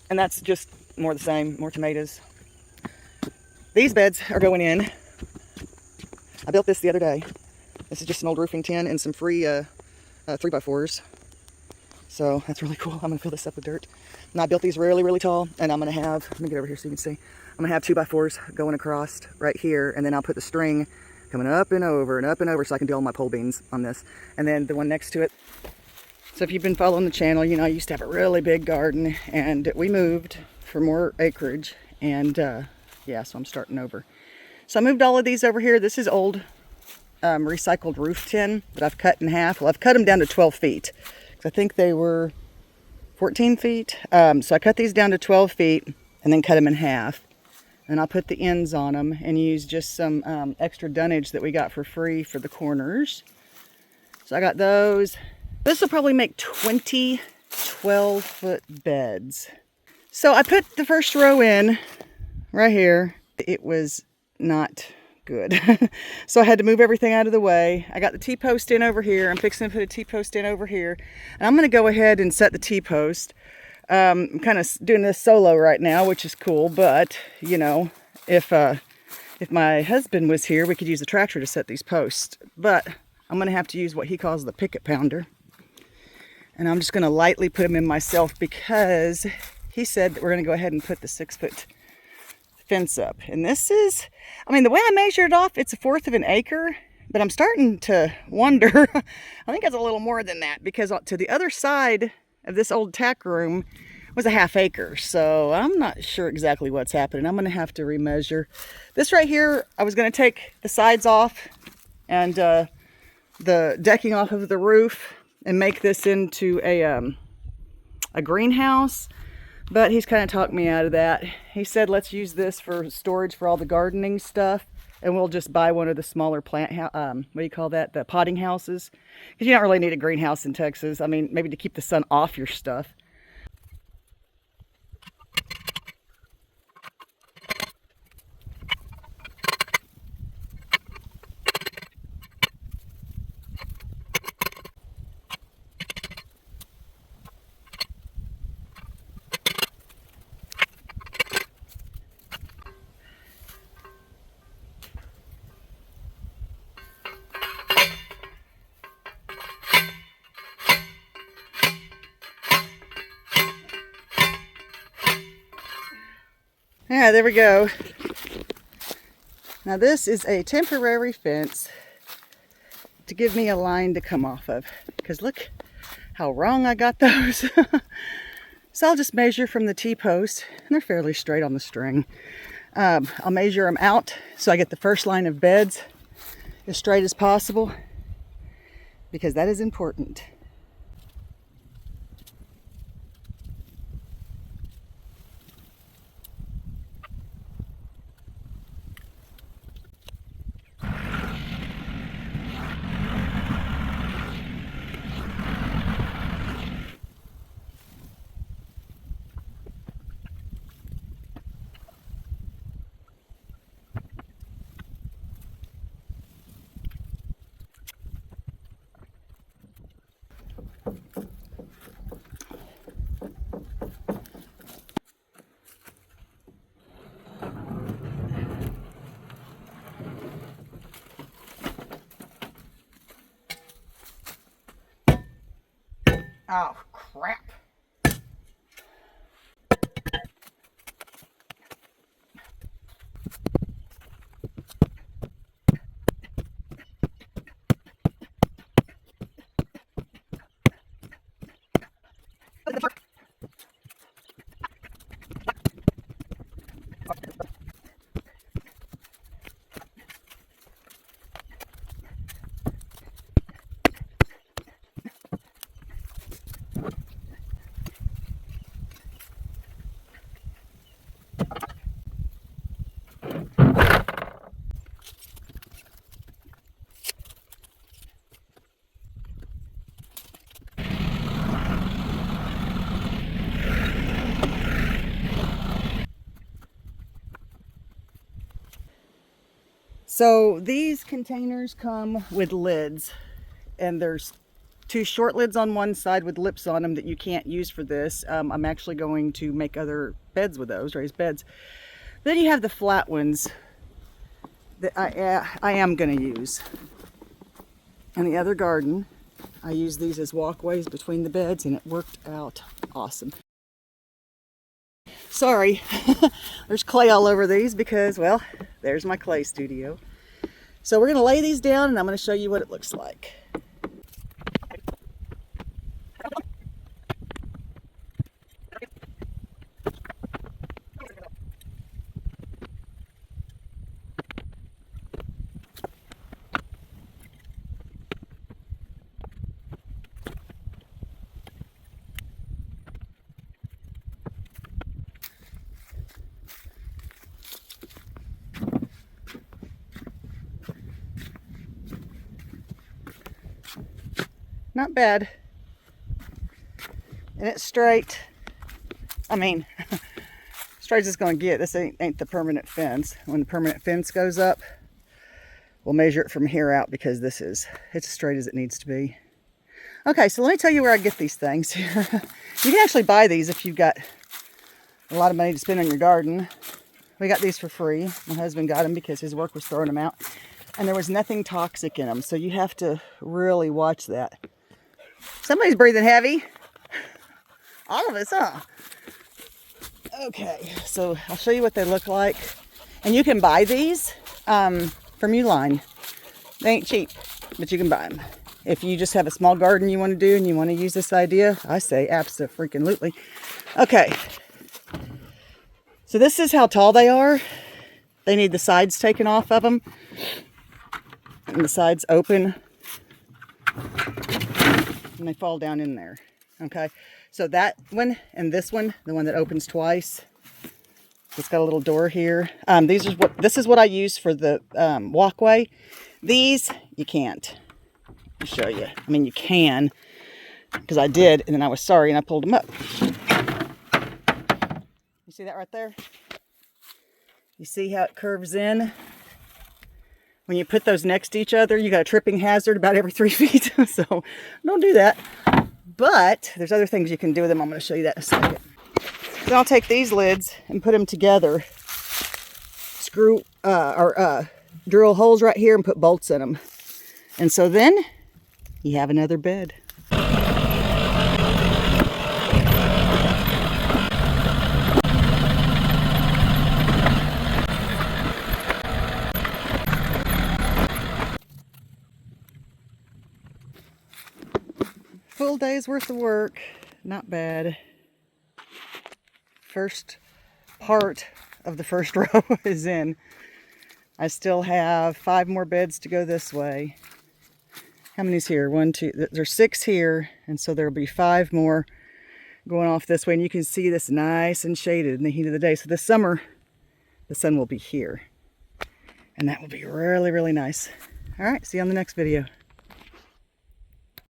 And that's just more the same, more tomatoes. These beds are going in. I built this the other day. This is just an old roofing tin and some free 3x4s. So that's really cool. I'm gonna fill this up with dirt. And I built these really, really tall, and I'm gonna have, let me get over here so you can see. I'm gonna have 2x4s going across right here, and then I'll put the string coming up and over so I can do all my pole beans on this. And then the one next to it. So if you've been following the channel, you know I used to have a really big garden, and we moved for more acreage, and yeah, so I'm starting over. So I moved all of these over here. This is old recycled roof tin that I've cut in half. Well, I've cut them down to 12 feet. I think they were 14 feet. So I cut these down to 12 feet and then cut them in half. And I'll put the ends on them and use just some extra dunnage that we got for free for the corners. So I got those. This will probably make 20 12-foot beds. So I put the first row in right here. It was not good. So I had to move everything out of the way. I got the T-post in over here. I'm fixing to put a T-post in over here. And I'm going to go ahead and set the T-post. I'm kind of doing this solo right now, which is cool. But, you know, if my husband was here, we could use the tractor to set these posts. But I'm going to have to use what he calls the picket pounder. And I'm just going to lightly put them in myself because he said that we're going to go ahead and put the 6-foot fence up. And this is, I mean, the way I measured it off, it's 1/4 of an acre, but I'm starting to wonder. I think it's a little more than that, because to the other side of this old tack room was a 1/2 acre. So I'm not sure exactly what's happening. I'm going to have to remeasure. This right here, I was going to take the sides off and the decking off of the roof and make this into a greenhouse. But he's kind of talked me out of that. He said, let's use this for storage for all the gardening stuff. And we'll just buy one of the smaller plant, what do you call that? The potting houses. Because you don't really need a greenhouse in Texas. I mean, maybe to keep the sun off your stuff. Yeah, there we go. Now this is a temporary fence to give me a line to come off of. Because look how wrong I got those. So I'll just measure from the T-post, and they're fairly straight on the string. I'll measure them out so I get the first line of beds as straight as possible, because that is important. Oh, crap. So these containers come with lids, and there's two short lids on one side with lips on them that you can't use for this. I'm actually going to make other beds with those, raised beds. Then you have the flat ones that I am going to use. In the other garden, I use these as walkways between the beds, and it worked out awesome. Sorry, there's clay all over these because, well, there's my clay studio. So we're going to lay these down, and I'm going to show you what it looks like. Not bad. And it's straight. I mean, straight as it's going to get. This ain't the permanent fence. When the permanent fence goes up, we'll measure it from here out because it's as straight as it needs to be. Okay, so let me tell you where I get these things here. You can actually buy these if you've got a lot of money to spend on your garden. We got these for free. My husband got them because his work was throwing them out. And there was nothing toxic in them, so you have to really watch that. Somebody's breathing heavy. All of us, huh? Okay, so I'll show you what they look like. And you can buy these from ULINE. They ain't cheap, but you can buy them. If you just have a small garden you want to do and you want to use this idea, I say abso-freaking-lutely. Okay, so this is how tall they are. They need the sides taken off of them. And the sides open. And they fall down in there. Okay, so that one and this one, the one that opens twice, it's got a little door here. This is what I use for the walkway. These you can't. I'll show you. I mean, you can, because I did, and then I was sorry and I pulled them up. You see that right there? You see how it curves in? When you put those next to each other, you got a tripping hazard about every 3 feet. So don't do that. But there's other things you can do with them. I'm going to show you that in a second. Then I'll take these lids and put them together. Screw or drill holes right here and put bolts in them. And so then you have another bed. Full day's worth of work. Not bad. First part of the first row is in. I still have 5 more beds to go this way. How many's here? 1, 2, there's 6 here, and so there'll be 5 more going off this way. And you can see this nice and shaded in the heat of the day. So this summer, the sun will be here. And that will be really, really nice. All right, see you on the next video.